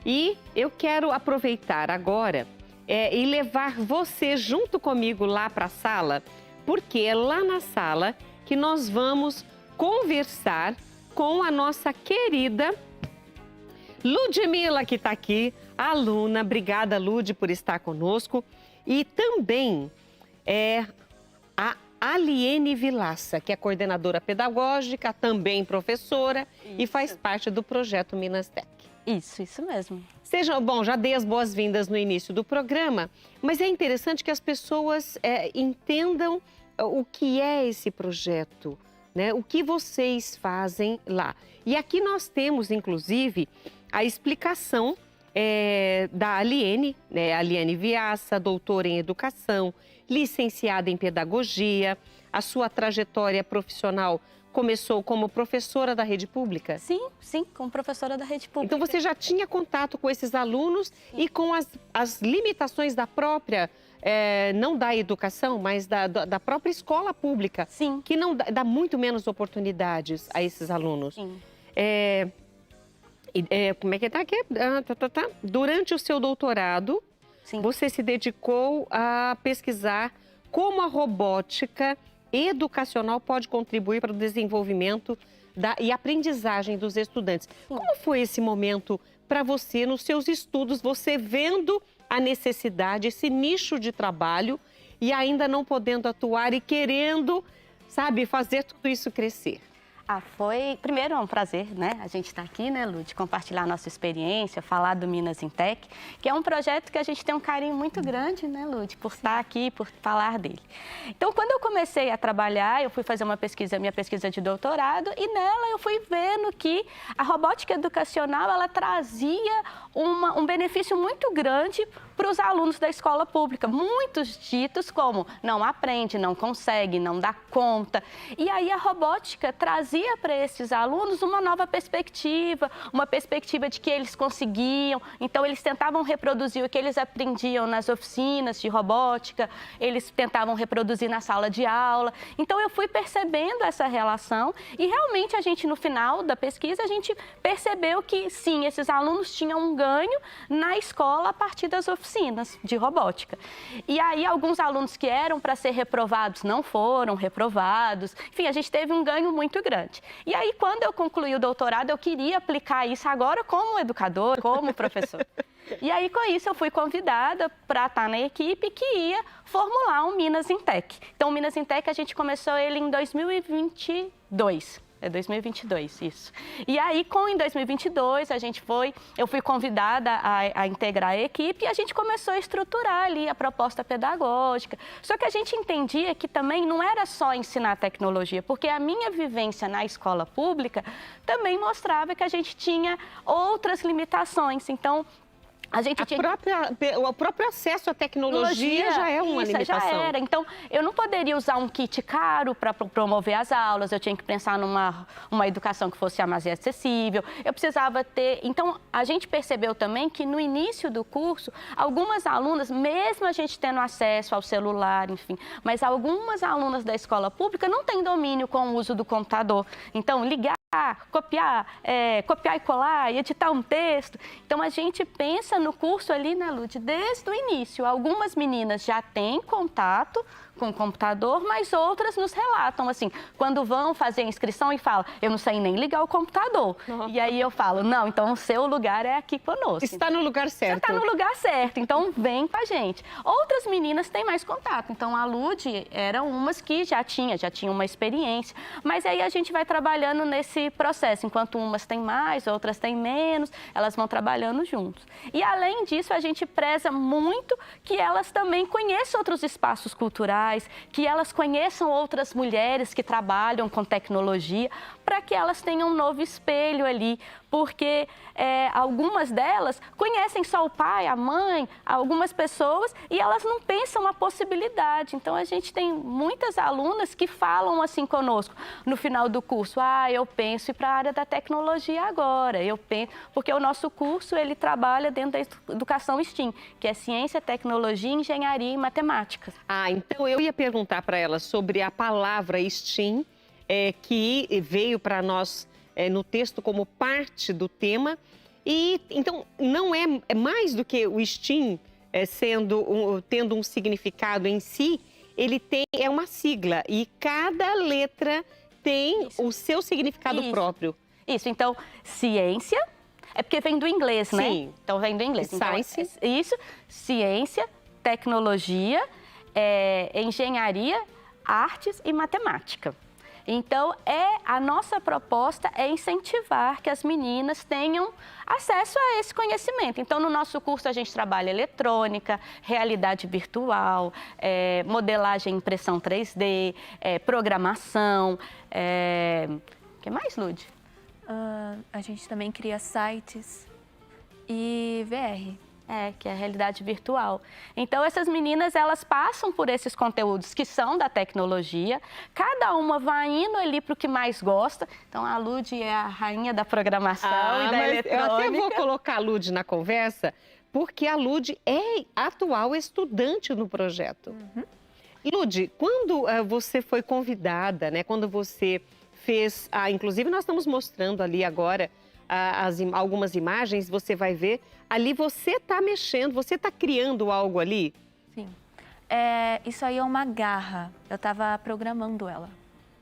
E eu quero aproveitar agora e levar você junto comigo lá para a sala, porque é lá na sala que nós vamos conversar com a nossa querida Ludmila, que está aqui, aluna. Obrigada, Lud, por estar conosco. E também a Aliene Vilaça, que é coordenadora pedagógica, também professora e faz parte do projeto Minas Tech. Isso mesmo. Bom, já dei as boas-vindas no início do programa, mas é interessante que as pessoas entendam o que é esse projeto, né? O que vocês fazem lá. E aqui nós temos, inclusive, a explicação da Aliene, né? Aliene Vilaça, doutora em educação, licenciada em pedagogia. A sua trajetória profissional começou como professora da rede pública? Sim, como professora da rede pública. Então você já tinha contato com esses alunos e com as limitações da própria, não da educação, mas da própria escola pública, Sim. Que não dá muito menos oportunidades a esses alunos. Sim. Como é que tá aqui? Durante o seu doutorado, Sim. você se dedicou a pesquisar como a robótica educacional pode contribuir para o desenvolvimento e aprendizagem dos estudantes. Sim. Como foi esse momento para você nos seus estudos, você vendo a necessidade, esse nicho de trabalho e ainda não podendo atuar e querendo, sabe, fazer tudo isso crescer? Primeiro é um prazer, né, a gente está aqui, né, Lud, compartilhar a nossa experiência, falar do Minas em Tech, que é um projeto que a gente tem um carinho muito grande, né, Lud, por estar aqui, por falar dele. Então, quando eu comecei a trabalhar, eu fui fazer minha pesquisa de doutorado, e nela eu fui vendo que a robótica educacional, ela trazia um benefício muito grande para os alunos da escola pública. Muitos ditos como não aprende, não consegue, não dá conta. E aí a robótica trazia para esses alunos uma nova perspectiva, uma perspectiva de que eles conseguiam. Então eles tentavam reproduzir o que eles aprendiam nas oficinas de robótica, eles tentavam reproduzir na sala de aula. Então eu fui percebendo essa relação e realmente a gente, no final da pesquisa, a gente percebeu que sim, esses alunos tinham um ganho na escola a partir das oficinas de robótica. E aí alguns alunos que eram para ser reprovados não foram reprovados. Enfim, a gente teve um ganho muito grande. E aí, quando eu concluí o doutorado, eu queria aplicar isso agora como educador, como professor. E aí, com isso, eu fui convidada para estar na equipe que ia formular um Minas em Tech. Então, o Minas em Tech, a gente começou ele em 2022. É 2022, isso. E aí, em 2022, eu fui convidada a integrar a equipe e a gente começou a estruturar ali a proposta pedagógica. Só que a gente entendia que também não era só ensinar tecnologia, porque a minha vivência na escola pública também mostrava que a gente tinha outras limitações. Então, o próprio acesso à tecnologia já é uma limitação. Já era. Então, eu não poderia usar um kit caro para promover as aulas, eu tinha que pensar numa educação que fosse mais acessível, eu precisava ter... Então, a gente percebeu também que no início do curso, algumas alunas, mesmo a gente tendo acesso ao celular, enfim, mas algumas alunas da escola pública não têm domínio com o uso do computador. Então, copiar e colar e editar um texto. Então, a gente pensa no curso ali, né, Lud, desde o início. Algumas meninas já têm contato com o computador, mas outras nos relatam, assim, quando vão fazer a inscrição e falam, eu não sei nem ligar o computador. Uhum. E aí eu falo, não, então o seu lugar é aqui conosco. Está no lugar certo. Você está no lugar certo, então vem com a gente. Outras meninas têm mais contato, então a Lud eram umas que já tinham uma experiência, mas aí a gente vai trabalhando nesse processo, enquanto umas têm mais, outras têm menos, elas vão trabalhando juntos. E além disso, a gente preza muito que elas também conheçam outros espaços culturais, que elas conheçam outras mulheres que trabalham com tecnologia, para que elas tenham um novo espelho ali, porque algumas delas conhecem só o pai, a mãe, algumas pessoas, e elas não pensam a possibilidade. Então, a gente tem muitas alunas que falam assim conosco no final do curso, eu penso ir para a área da tecnologia agora, eu penso, porque o nosso curso, ele trabalha dentro da educação STEAM, que é ciência, tecnologia, engenharia e matemática. Então eu ia perguntar para elas sobre a palavra STEAM, que veio para nós no texto como parte do tema, E então não é mais do que o STEAM tendo um significado em si, ele é uma sigla e cada letra tem o seu significado próprio. Isso, então, ciência, é porque vem do inglês, né? Sim. Então, vem do inglês. Science. Então, isso, ciência, tecnologia, engenharia, artes e matemática. Então, a nossa proposta é incentivar que as meninas tenham acesso a esse conhecimento. Então, no nosso curso, a gente trabalha eletrônica, realidade virtual, modelagem e impressão 3D, programação. O que mais, Lud? A gente também cria sites e VR. Que é a realidade virtual. Então, essas meninas, elas passam por esses conteúdos que são da tecnologia, cada uma vai indo ali para o que mais gosta. Então, a Lud é a rainha da programação e da eletrônica. Eu até vou colocar a Lud na conversa, porque a Lud é atual estudante no projeto. Lud, quando você foi convidada, né, quando você fez, inclusive nós estamos mostrando ali agora algumas imagens, você vai ver, ali você está mexendo, você está criando algo ali? Sim. Isso aí é uma garra, eu estava programando ela.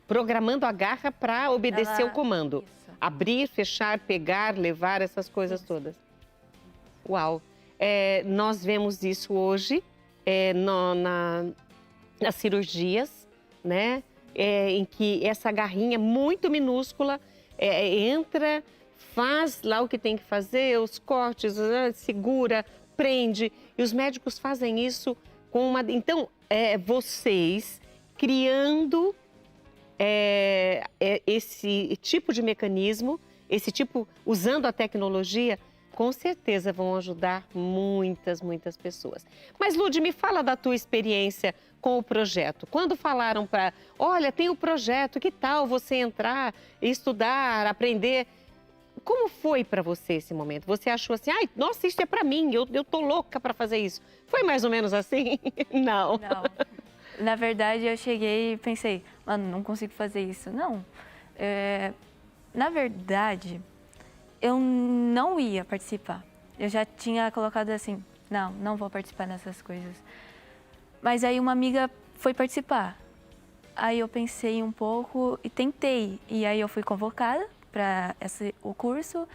Programando a garra para obedecer o comando. Isso. Abrir, fechar, pegar, levar, essas coisas todas. Uau! Nós vemos isso hoje nas cirurgias, né? Em que essa garrinha muito minúscula entra, faz lá o que tem que fazer, os cortes, segura, prende. E os médicos fazem isso com uma... Então, vocês criando esse tipo de mecanismo, usando a tecnologia, com certeza vão ajudar muitas, muitas pessoas. Mas, Lud, me fala da tua experiência com o projeto. Quando falaram olha, tem o projeto, que tal você entrar, estudar, aprender? Como foi para você esse momento? Você achou assim, nossa, isso é para mim, eu tô louca para fazer isso. Foi mais ou menos assim? Não. Não. Na verdade, eu cheguei e pensei, mano, não consigo fazer isso. Não. Na verdade, eu não ia participar. Eu já tinha colocado assim, não vou participar dessas coisas. Mas aí uma amiga foi participar. Aí eu pensei um pouco e tentei. E aí eu fui convocada para o curso.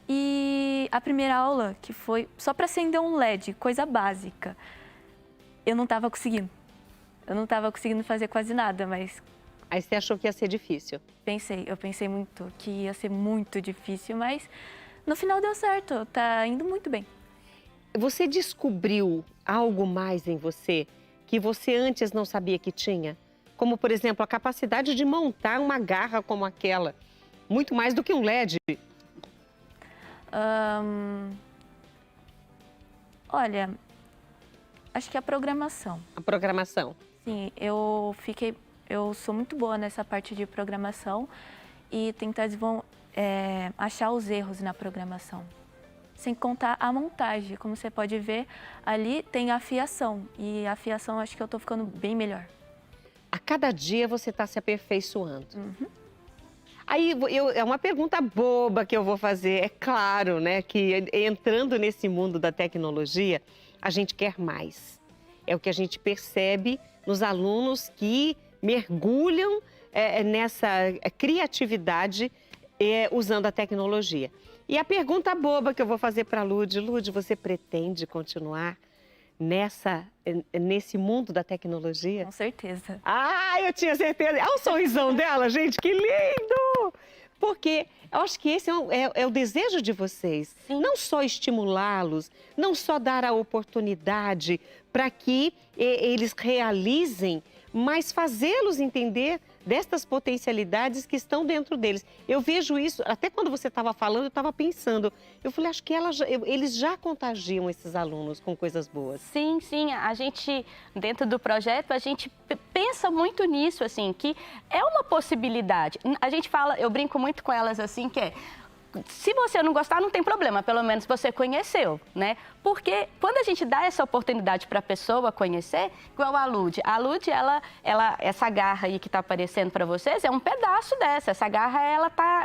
E a primeira aula, que foi só para acender um LED, coisa básica, eu não estava conseguindo. Eu não estava conseguindo fazer quase nada, mas... Aí você achou que ia ser difícil? Eu pensei muito que ia ser muito difícil, mas no final deu certo, tá indo muito bem. Você descobriu algo mais em você que você antes não sabia que tinha? Como, por exemplo, a capacidade de montar uma garra como aquela. Muito mais do que um LED. Olha, acho que a programação. A programação. Sim, eu sou muito boa nessa parte de programação e tentar achar os erros na programação. Sem contar a montagem, como você pode ver, ali tem a afiação e a afiação acho que eu estou ficando bem melhor. A cada dia você está se aperfeiçoando. Aí é uma pergunta boba que eu vou fazer. É claro, né, que entrando nesse mundo da tecnologia, a gente quer mais. É o que a gente percebe nos alunos que mergulham nessa criatividade usando a tecnologia. E a pergunta boba que eu vou fazer para a Lud, você pretende continuar nesse mundo da tecnologia? Com certeza. Eu tinha certeza. Olha o sorrisão dela, gente, que lindo! Porque eu acho que esse é o desejo de vocês. Sim. Não só estimulá-los, não só dar a oportunidade para que eles realizem, mas fazê-los entender destas potencialidades que estão dentro deles. Eu vejo isso, até quando você estava falando, eu estava pensando, eu falei, acho que eles já contagiam esses alunos com coisas boas. Sim, sim, a gente, dentro do projeto, a gente pensa muito nisso, assim, que é uma possibilidade. A gente fala, eu brinco muito com elas assim, que Se você não gostar, não tem problema, pelo menos você conheceu, né? Porque quando a gente dá essa oportunidade para a pessoa conhecer, igual a Lud, essa garra aí que está aparecendo para vocês é um pedaço dessa. Essa garra,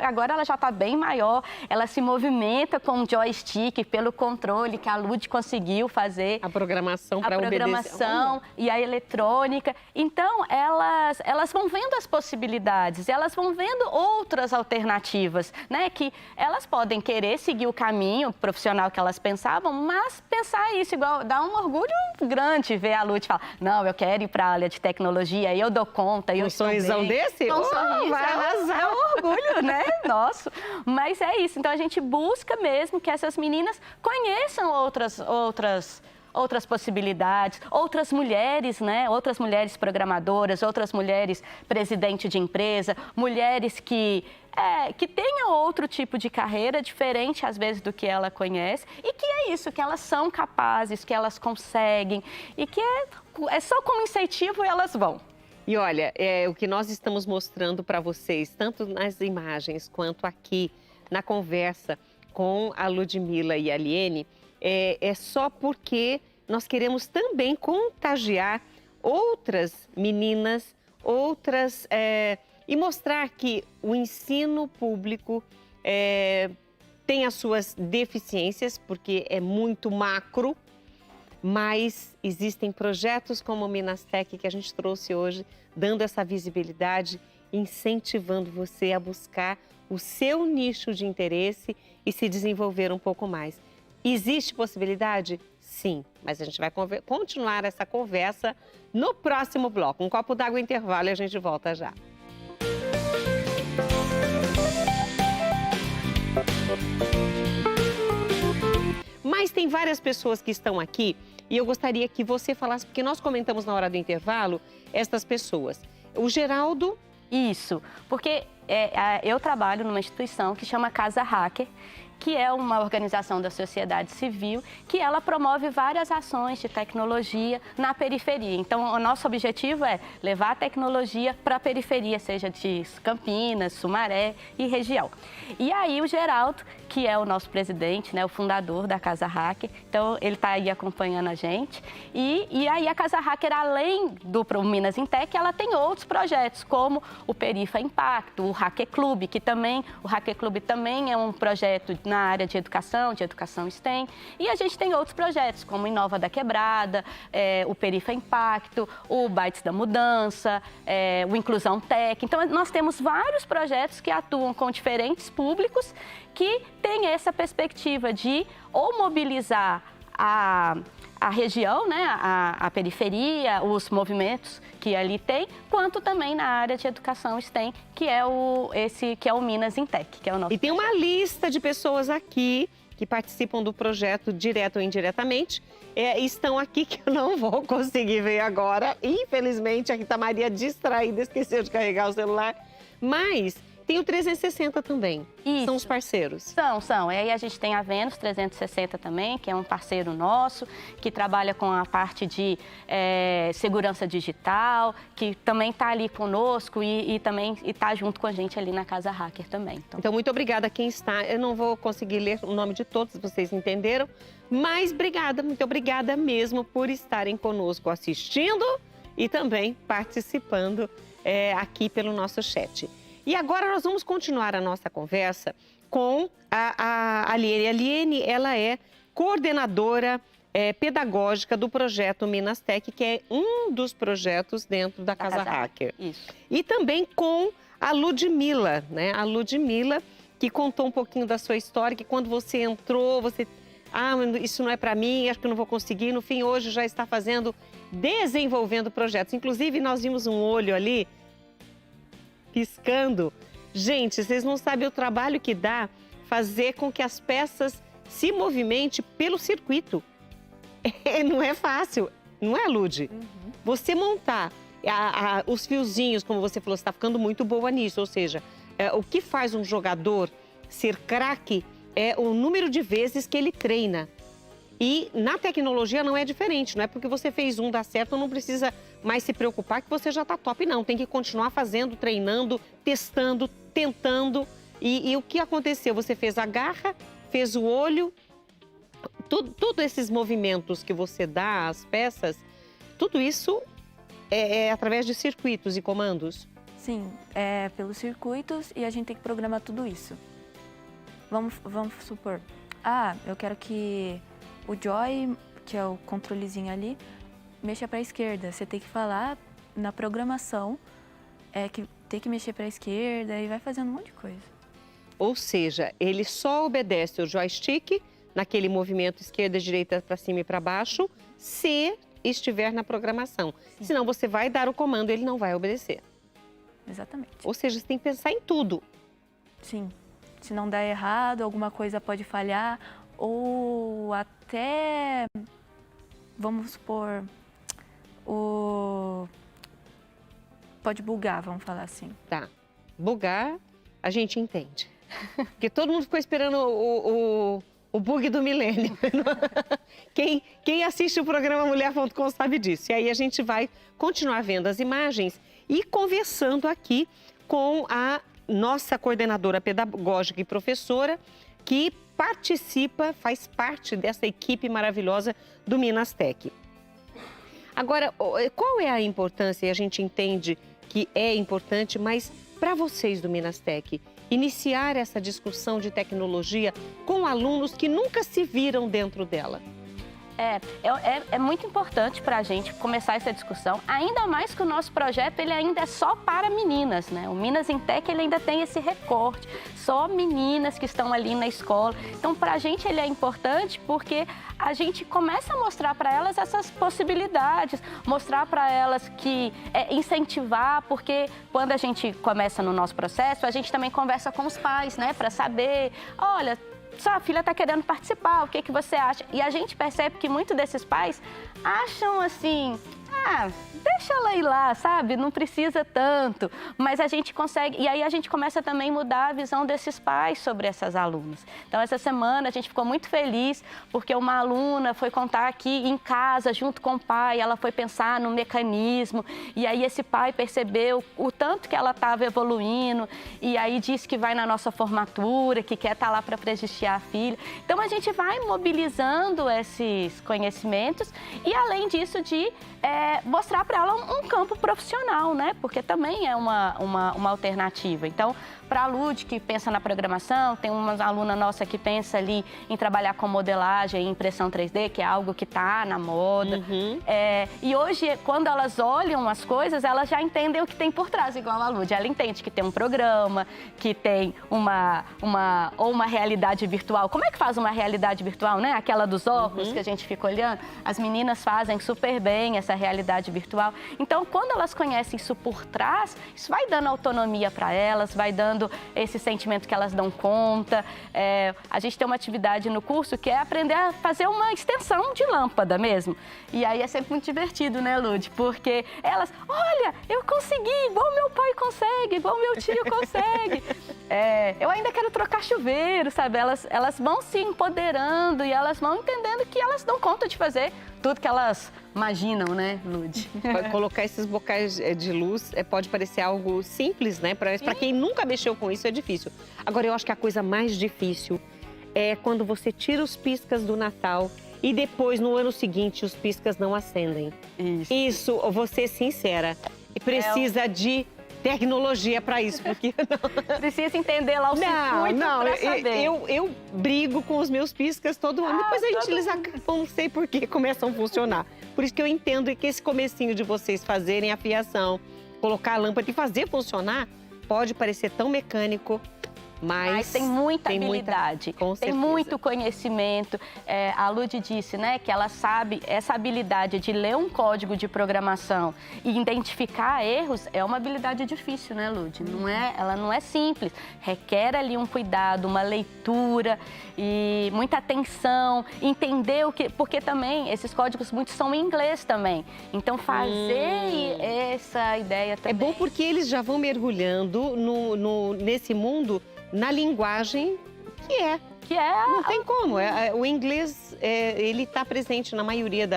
agora ela já está bem maior, ela se movimenta com o joystick, pelo controle que a Lud conseguiu fazer. A programação para obedecer. A programação e a eletrônica. Então, elas vão vendo as possibilidades, elas vão vendo outras alternativas, né? Que elas podem querer seguir o caminho profissional que elas pensavam, mas pensar isso igual, dá um orgulho grande ver a Lud falar, não, eu quero ir para a área de tecnologia, eu dou conta, eu estou bem. Um sorrisão desse? Um sorriso, vai arrasar. É um orgulho, né? Nosso. Mas é isso, então a gente busca mesmo que essas meninas conheçam outras possibilidades, outras mulheres, né? Outras mulheres programadoras, outras mulheres presidente de empresa, mulheres que tenham outro tipo de carreira, diferente às vezes do que ela conhece, e que é isso, que elas são capazes, que elas conseguem, e que é só com incentivo elas vão. E olha, o que nós estamos mostrando para vocês, tanto nas imagens quanto aqui na conversa com a Ludmila e a Liene, é só porque nós queremos também contagiar outras meninas, e mostrar que o ensino público tem as suas deficiências, porque é muito macro, mas existem projetos como o Minastec que a gente trouxe hoje, dando essa visibilidade, incentivando você a buscar o seu nicho de interesse e se desenvolver um pouco mais. Existe possibilidade? Sim, mas a gente vai continuar essa conversa no próximo bloco. Um copo d'água, intervalo, e a gente volta já. Mas tem várias pessoas que estão aqui e eu gostaria que você falasse, porque nós comentamos na hora do intervalo, estas pessoas. O Geraldo... Isso, porque eu trabalho numa instituição que chama Casa Hacker, que é uma organização da sociedade civil, que ela promove várias ações de tecnologia na periferia. Então, o nosso objetivo é levar a tecnologia para a periferia, seja de Campinas, Sumaré e região. E aí o Geraldo, que é o nosso presidente, né, o fundador da Casa Hacker, então ele está aí acompanhando a gente. E aí a Casa Hacker, além do Minas em Tech, ela tem outros projetos, como o Perifa Impacto, o Hacker Club, o Hacker Club também é um projeto na área de educação STEM. E a gente tem outros projetos, como Inova da Quebrada, o Perifa Impacto, o Bytes da Mudança, o Inclusão Tech. Então, nós temos vários projetos que atuam com diferentes públicos que têm essa perspectiva de ou mobilizar a região, né, a periferia, os movimentos que ali tem, quanto também na área de educação STEM, que é o Minas em Tech, que é o nosso. E tem uma lista de pessoas aqui que participam do projeto direto ou indiretamente. Estão aqui que eu não vou conseguir ver agora. Infelizmente, a Rita Maria distraída, esqueceu de carregar o celular. Mas tem o 360 também. Isso. São os parceiros. São. E aí a gente tem a Vênus 360 também, que é um parceiro nosso, que trabalha com a parte de segurança digital, que também está ali conosco e também está junto com a gente ali na Casa Hacker também. Então, muito obrigada a quem está. Eu não vou conseguir ler o nome de todos, vocês entenderam. Mas obrigada, muito obrigada mesmo por estarem conosco assistindo e também participando aqui pelo nosso chat. E agora nós vamos continuar a nossa conversa com a Liene. A Liene, ela é coordenadora pedagógica do projeto Minastec, que é um dos projetos dentro da Casa Hacker. Isso. E também com a Ludmila, né? A Ludmila, que contou um pouquinho da sua história, que quando você entrou, você... isso não é para mim, acho que não vou conseguir. No fim, hoje já está desenvolvendo projetos. Inclusive, nós vimos um olho ali piscando. Gente, vocês não sabem o trabalho que dá fazer com que as peças se movimentem pelo circuito. Não é fácil, não é, Lud? Uhum. Você montar os fiozinhos, como você falou, você está ficando muito boa nisso. Ou seja, o que faz um jogador ser craque é o número de vezes que ele treina. E na tecnologia não é diferente, não é porque você fez dar certo, não precisa mais se preocupar que você já está top, não. Tem que continuar fazendo, treinando, testando, tentando E o que aconteceu? Você fez a garra, fez o olho, tudo esses movimentos que você dá às peças, tudo isso é através de circuitos e comandos? Sim, é pelos circuitos e a gente tem que programar tudo isso. Vamos supor, eu quero que o Joy, que é o controlezinho ali, mexa para a esquerda. Você tem que falar na programação que tem que mexer para a esquerda e vai fazendo um monte de coisa. Ou seja, ele só obedece o joystick naquele movimento esquerda, direita, para cima e para baixo, se estiver na programação. Sim. Senão você vai dar o comando e ele não vai obedecer. Exatamente. Ou seja, você tem que pensar em tudo. Sim. Se não der errado, alguma coisa pode falhar ou até, vamos supor, pode bugar, vamos falar assim. Tá. Bugar, a gente entende. Porque todo mundo ficou esperando o bug do milênio. Quem assiste o programa Mulher.com sabe disso. E aí a gente vai continuar vendo as imagens e conversando aqui com a nossa coordenadora pedagógica e professora que participa, faz parte dessa equipe maravilhosa do Minas Tech. Agora, qual é a importância? E a gente entende que é importante, mas para vocês do Minas Tech, iniciar essa discussão de tecnologia com alunos que nunca se viram dentro dela. É muito importante para a gente começar essa discussão, ainda mais que o nosso projeto ele ainda é só para meninas, né? O Minas em Tech ele ainda tem esse recorte, só meninas que estão ali na escola. Então, para a gente ele é importante porque a gente começa a mostrar para elas essas possibilidades, mostrar para elas que incentivar, porque quando a gente começa no nosso processo, a gente também conversa com os pais, né? Para saber, olha, sua filha está querendo participar, o que você acha? E a gente percebe que muitos desses pais acham assim, deixa ela ir lá, sabe? Não precisa tanto. Mas a gente consegue, e aí a gente começa também a mudar a visão desses pais sobre essas alunas. Então, essa semana a gente ficou muito feliz porque uma aluna foi contar aqui em casa, junto com o pai, ela foi pensar no mecanismo, e aí esse pai percebeu o tanto que ela estava evoluindo, e aí disse que vai na nossa formatura, que quer estar lá para prestigiar a filha. Então, a gente vai mobilizando esses conhecimentos e, além disso, de mostrar para ela um campo profissional, né? Porque também é uma alternativa. Então, para a Lud, que pensa na programação, tem uma aluna nossa que pensa ali em trabalhar com modelagem e impressão 3D, que é algo que está na moda. Uhum. E hoje, quando elas olham as coisas, elas já entendem o que tem por trás, igual a Lud. Ela entende que tem um programa, que tem uma realidade virtual. Como é que faz uma realidade virtual, né? Aquela dos óculos que a gente fica olhando. As meninas fazem super bem essa realidade virtual. Então, quando elas conhecem isso por trás, isso vai dando autonomia para elas, vai dando esse sentimento que elas dão conta. A gente tem uma atividade no curso que é aprender a fazer uma extensão de lâmpada mesmo. E aí é sempre muito divertido, né, Lud? Porque elas, olha, eu consegui, igual meu pai consegue, igual meu tio consegue. Eu ainda quero trocar chuveiro, sabe? Elas vão se empoderando e elas vão entendendo que elas dão conta de fazer tudo que elas imaginam, né, Lud? Colocar esses bocais de luz pode parecer algo simples, né? Para quem nunca mexeu com isso é difícil. Agora, eu acho que a coisa mais difícil é quando você tira os piscas do Natal e depois, no ano seguinte, os piscas não acendem. Isso, vou ser sincera, precisa de tecnologia para isso, porque precisa entender lá o circuito para saber. Eu brigo com os meus piscas todo ano, depois eles acabam, não sei por que, começam a funcionar. Por isso que eu entendo que esse comecinho de vocês fazerem a fiação, colocar a lâmpada e fazer funcionar, pode parecer tão mecânico, mas tem muita habilidade, tem muito conhecimento. A Lud disse, né, que ela sabe, essa habilidade de ler um código de programação e identificar erros é uma habilidade difícil, né, Lud? Ela não é simples, requer ali um cuidado, uma leitura e muita atenção, entender porque também esses códigos muitos são em inglês também. Então, fazer essa ideia também. É bom porque eles já vão mergulhando nesse mundo, na linguagem que é. Não tem como. O inglês, ele está presente na maioria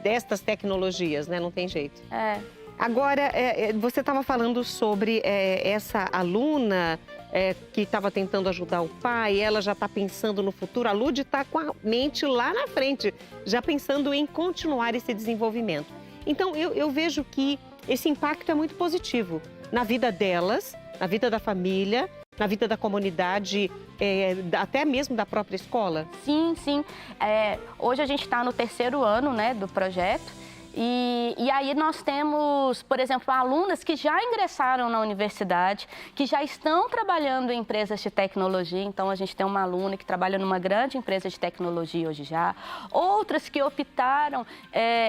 destas tecnologias, né? Não tem jeito. Agora, você estava falando sobre essa aluna que estava tentando ajudar o pai, ela já está pensando no futuro. A Lud está com a mente lá na frente, já pensando em continuar esse desenvolvimento. Então, eu vejo que esse impacto é muito positivo na vida delas, na vida da família, na vida da comunidade, até mesmo da própria escola. Sim, sim. Hoje a gente está no 3º ano, né, do projeto. E aí nós temos, por exemplo, alunas que já ingressaram na universidade, que já estão trabalhando em empresas de tecnologia. Então, a gente tem uma aluna que trabalha numa grande empresa de tecnologia hoje já. Outras que optaram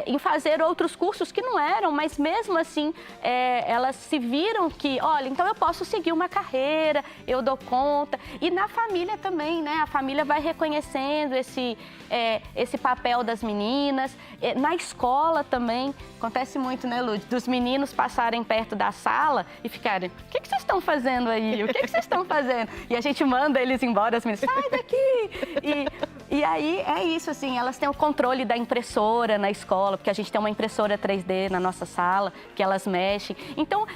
em fazer outros cursos que não eram, mas mesmo assim, elas se viram que, olha, então eu posso seguir uma carreira, eu dou conta. E na família também, né? A família vai reconhecendo esse papel das meninas. Na escola também, acontece muito, né, Lud? Dos meninos passarem perto da sala e ficarem, o que vocês estão fazendo aí? O que vocês estão fazendo? E a gente manda eles embora, as meninas, sai daqui! E aí é isso, assim, elas têm o controle da impressora na escola, porque a gente tem uma impressora 3D na nossa sala, que elas mexem. Então,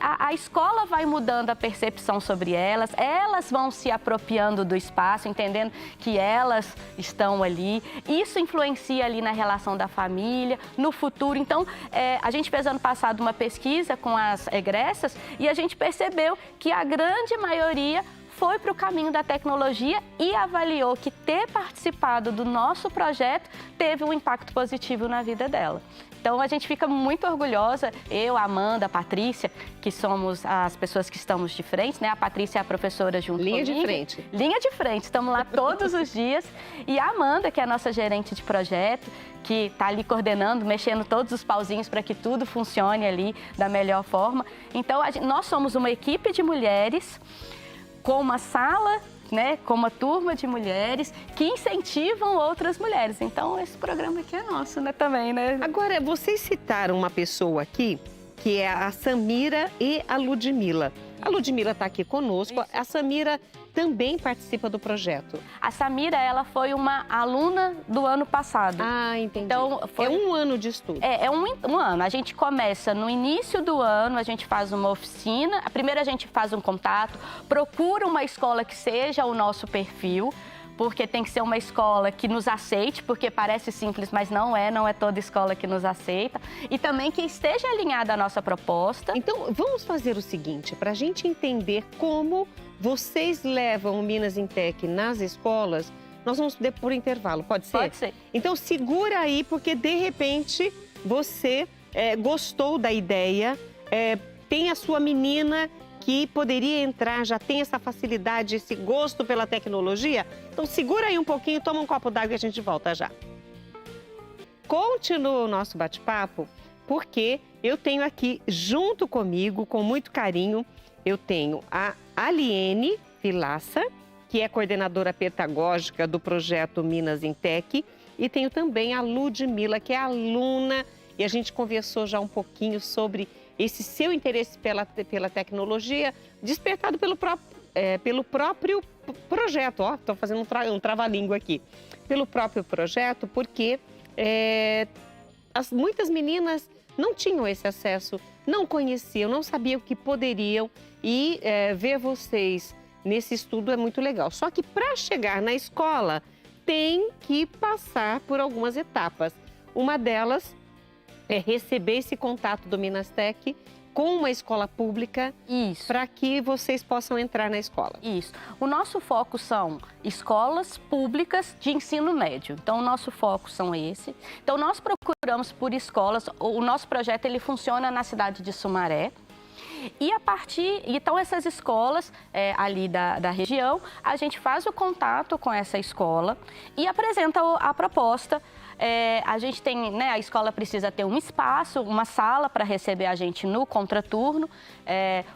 a escola vai mudando a percepção sobre elas vão se apropriando do espaço, entendendo que elas estão ali. Isso influencia ali na relação da família, no futuro. Então, a gente fez ano passado uma pesquisa com as egressas e a gente percebeu que a grande maioria foi para o caminho da tecnologia e avaliou que ter participado do nosso projeto teve um impacto positivo na vida dela. Então, a gente fica muito orgulhosa, eu, a Amanda, a Patrícia, que somos as pessoas que estamos de frente, né? A Patrícia é a professora junto comigo. Linha de frente. Linha de frente, estamos lá todos os dias. E a Amanda, que é a nossa gerente de projeto, que está ali coordenando, mexendo todos os pauzinhos para que tudo funcione ali da melhor forma. Então, nós somos uma equipe de mulheres com uma sala, né, com uma turma de mulheres que incentivam outras mulheres. Então, esse programa aqui é nosso, né, também, né? Agora, vocês citaram uma pessoa aqui, que é a Samira e a Ludmila. A Ludmila está aqui conosco, a Samira também participa do projeto. A Samira, ela foi uma aluna do ano passado. Ah, entendi. Então, é um ano de estudo. É um ano. A gente começa no início do ano, a gente faz uma oficina. Primeiro a gente faz um contato, procura uma escola que seja o nosso perfil, porque tem que ser uma escola que nos aceite, porque parece simples, mas não é toda escola que nos aceita. E também que esteja alinhada à nossa proposta. Então, vamos fazer o seguinte, para a gente entender como vocês levam o Minas em Tech nas escolas, nós vamos por intervalo, pode ser? Pode ser. Então, segura aí, porque de repente você gostou da ideia, tem a sua menina que poderia entrar, já tem essa facilidade, esse gosto pela tecnologia. Então, segura aí um pouquinho, toma um copo d'água e a gente volta já. Continua o nosso bate-papo, porque eu tenho aqui junto comigo, com muito carinho, eu tenho a Aliene Vilaça, que é coordenadora pedagógica do projeto Minas em Tech, e tenho também a Ludmila, que é aluna, e a gente conversou já um pouquinho sobre esse seu interesse pela tecnologia, despertado pelo próprio projeto. Ó, estou fazendo um trava-língua aqui. Pelo próprio projeto, porque muitas meninas não tinham esse acesso, não conheciam, não sabiam que poderiam, e ver vocês nesse estudo é muito legal. Só que para chegar na escola, tem que passar por algumas etapas. Uma delas é receber esse contato do Minas Tech com uma escola pública, para que vocês possam entrar na escola. Isso. O nosso foco são escolas públicas de ensino médio. Então, o nosso foco são esse. Então, nós procuramos por escolas. O nosso projeto ele funciona na cidade de Sumaré. E então essas escolas ali da região, a gente faz o contato com essa escola e apresenta a proposta. A gente tem, né, a escola precisa ter um espaço, uma sala para receber a gente no contraturno.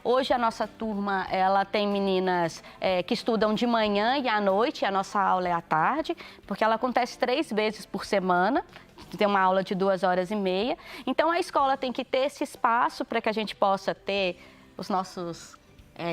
Hoje a nossa turma, ela tem meninas que estudam de manhã e à noite, e a nossa aula é à tarde, porque ela acontece 3 vezes por semana. Tem uma aula de 2h30. Então, a escola tem que ter esse espaço para que a gente possa ter os nossos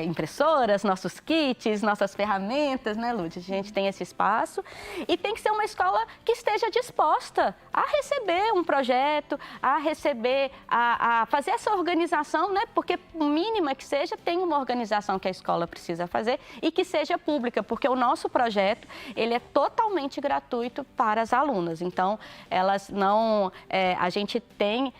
impressoras, nossos kits, nossas ferramentas, né, Lúcia? A gente tem esse espaço e tem que ser uma escola que esteja disposta a receber um projeto, a receber, a fazer essa organização, né? Porque mínima que seja, tem uma organização que a escola precisa fazer e que seja pública, porque o nosso projeto, ele é totalmente gratuito para as alunas. Então, elas não, a gente tem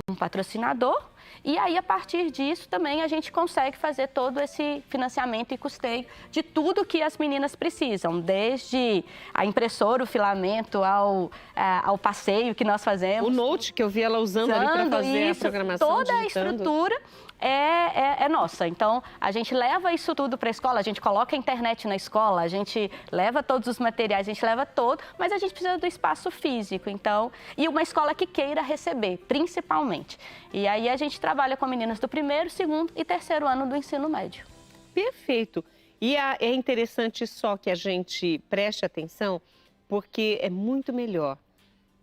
um patrocinador. E aí, a partir disso, também a gente consegue fazer todo esse financiamento e custeio de tudo que as meninas precisam, desde a impressora, o filamento, ao passeio que nós fazemos. O Note que eu vi ela usando ali para fazer a programação, toda digitando. A estrutura é nossa. Então, a gente leva isso tudo para a escola, a gente coloca a internet na escola, a gente leva todos os materiais, a gente leva todo, mas a gente precisa do espaço físico, então, e uma escola que queira receber, principalmente. E aí a gente trabalha com meninas do 1º, 2º e 3º ano do ensino médio. Perfeito. E é interessante só que a gente preste atenção, porque é muito melhor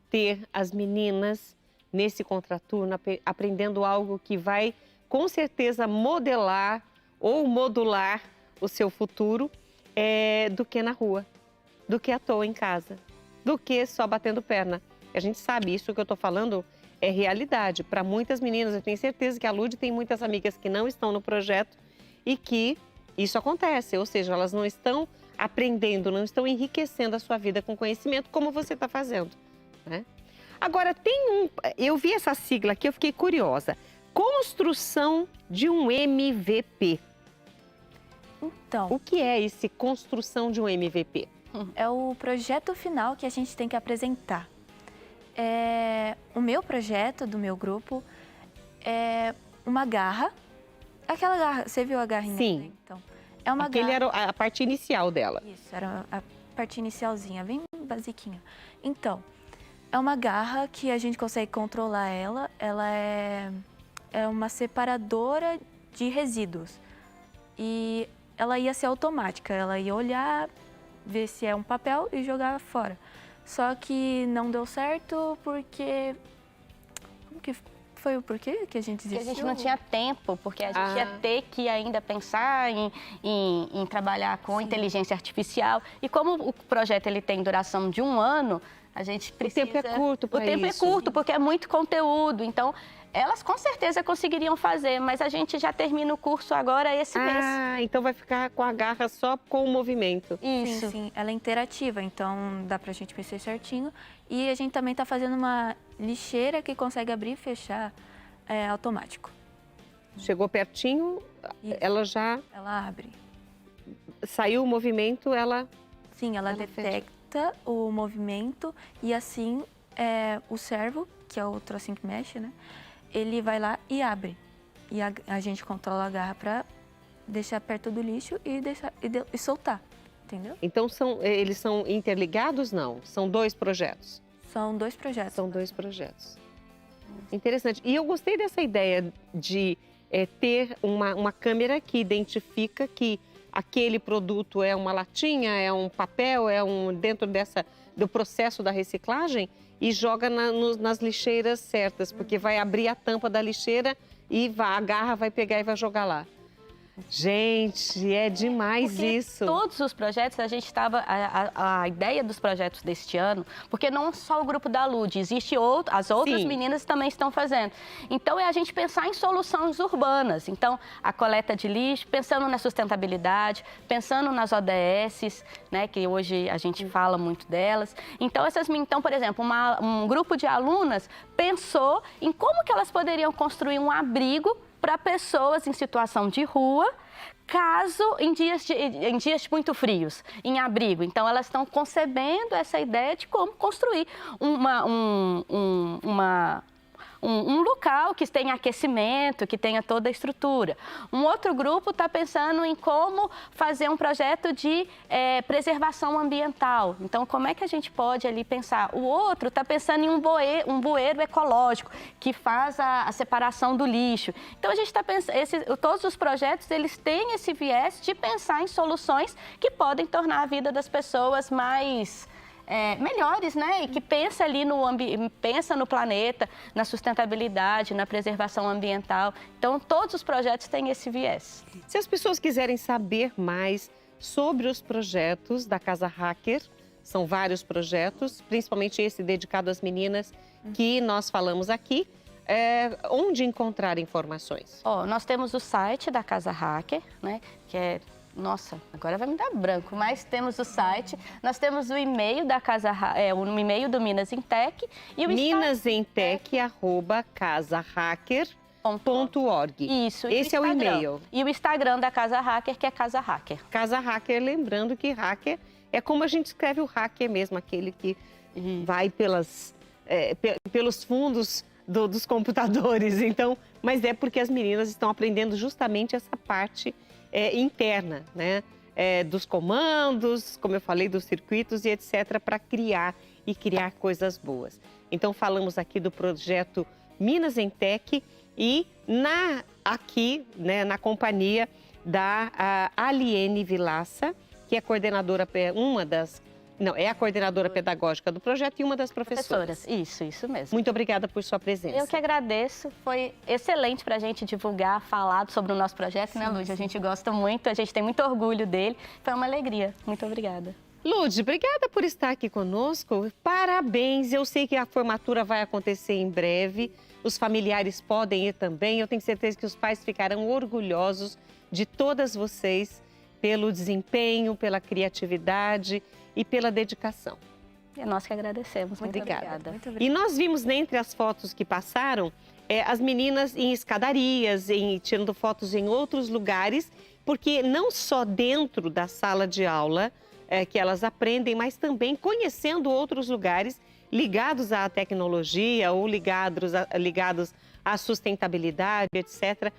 ter as meninas nesse contraturno aprendendo algo que vai com certeza modelar ou modular o seu futuro do que na rua, do que à toa em casa, do que só batendo perna. A gente sabe, isso que eu estou falando é realidade. Para muitas meninas, eu tenho certeza que a Lud tem muitas amigas que não estão no projeto e que isso acontece, ou seja, elas não estão aprendendo, não estão enriquecendo a sua vida com conhecimento como você está fazendo, né? Agora, eu vi essa sigla aqui, eu fiquei curiosa. Construção de um MVP. Então, O que é esse construção de um MVP? é o projeto final que a gente tem que apresentar. O meu projeto, do meu grupo, é uma garra. Aquela garra, você viu a garrinha? Sim. Né? Então, é uma Aquele garra. era a parte inicial dela. Isso, era a parte inicialzinha, bem basiquinha. Então, é uma garra que a gente consegue controlar ela. Ela é uma separadora de resíduos. E ela ia ser automática, ela ia olhar, ver se é um papel e jogar fora. Só que não deu certo porque... Como que foi o porquê que a gente desistiu? Porque a gente não tinha tempo, porque a gente ia ter que ainda pensar em trabalhar com inteligência artificial. E como o projeto ele tem duração de 1 ano, a gente precisa... O tempo é curto para isso. O tempo é curto, porque é muito conteúdo. Então, elas com certeza conseguiriam fazer, mas a gente já termina o curso agora esse mês. Então vai ficar com a garra só com o movimento. Isso. Sim, ela é interativa, então dá pra gente mexer certinho. E a gente também tá fazendo uma lixeira que consegue abrir e fechar automático. Chegou pertinho, Isso. ela já Ela abre. saiu o movimento, ela... Sim, ela detecta o movimento e assim o servo, que é o trocinho que mexe, né? Ele vai lá e abre. E a gente controla a garra para deixar perto do lixo e soltar, entendeu? Então eles são interligados, não? São 2 projetos? São 2 projetos. São 2 projetos. Interessante. E eu gostei dessa ideia de ter uma câmera que identifica que aquele produto é uma latinha, é um papel, dentro do processo da reciclagem e joga nas lixeiras certas, porque vai abrir a tampa da lixeira e a garra vai pegar e vai jogar lá. Gente, é demais porque isso. Todos os projetos, a gente estava... A ideia dos projetos deste ano, porque não só o grupo da Lud, existe as outras Sim. meninas também estão fazendo. Então, é a gente pensar em soluções urbanas. Então, a coleta de lixo, pensando na sustentabilidade, pensando nas ODS, né, que hoje a gente fala muito delas. Então, por exemplo, um grupo de alunas pensou em como que elas poderiam construir um abrigo para pessoas em situação de rua, caso em dias muito frios, em abrigo. Então, elas estão concebendo essa ideia de como construir um local que tenha aquecimento, que tenha toda a estrutura. Um outro grupo está pensando em como fazer um projeto de preservação ambiental. Então, como é que a gente pode ali pensar? O outro está pensando em um bueiro ecológico, que faz a separação do lixo. Então, a gente está pensando, todos os projetos, eles têm esse viés de pensar em soluções que podem tornar a vida das pessoas mais melhores, né? E que pensa ali pensa no planeta, na sustentabilidade, na preservação ambiental. Então, todos os projetos têm esse viés. Se as pessoas quiserem saber mais sobre os projetos da Casa Hacker, são vários projetos, principalmente esse dedicado às meninas que nós falamos aqui, onde encontrar informações? Nós temos o site da Casa Hacker, né? Que é... Nossa, agora vai me dar branco, mas temos o site, nós temos o e-mail da Casa o e-mail do Minas Intec e o minasintec@casahacker.org. Isso. Esse é o e-mail. E o Instagram da Casa Hacker, que é Casa Hacker. Casa Hacker, lembrando que hacker é como a gente escreve o hacker mesmo, aquele que vai pelos fundos dos computadores. Então, mas é porque as meninas estão aprendendo justamente essa parte interna, né? Dos comandos, como eu falei, dos circuitos e etc, para criar coisas boas. Então, falamos aqui do projeto Minas Intec e aqui, né, na companhia da Aliene Vilaça, que é coordenadora, a coordenadora pedagógica do projeto e uma das professoras. Isso mesmo. Muito obrigada por sua presença. Eu que agradeço, foi excelente para a gente divulgar, falar sobre o nosso projeto, né, Lúcia? A gente gosta muito, a gente tem muito orgulho dele, foi uma alegria. Muito obrigada. Lud, obrigada por estar aqui conosco, parabéns, eu sei que a formatura vai acontecer em breve, os familiares podem ir também, eu tenho certeza que os pais ficarão orgulhosos de todas vocês pelo desempenho, pela criatividade e pela dedicação. É nós que agradecemos. Muito obrigada. Muito obrigada. E nós vimos, dentre as fotos que passaram, as meninas em escadarias, tirando fotos em outros lugares, porque não só dentro da sala de aula que elas aprendem, mas também conhecendo outros lugares ligados à tecnologia ou ligados à sustentabilidade, etc.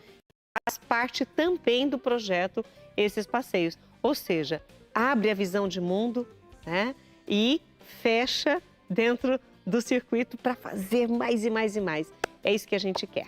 Faz parte também do projeto esses passeios. Ou seja, abre a visão de mundo, né? E fecha dentro do circuito para fazer mais e mais e mais. É isso que a gente quer.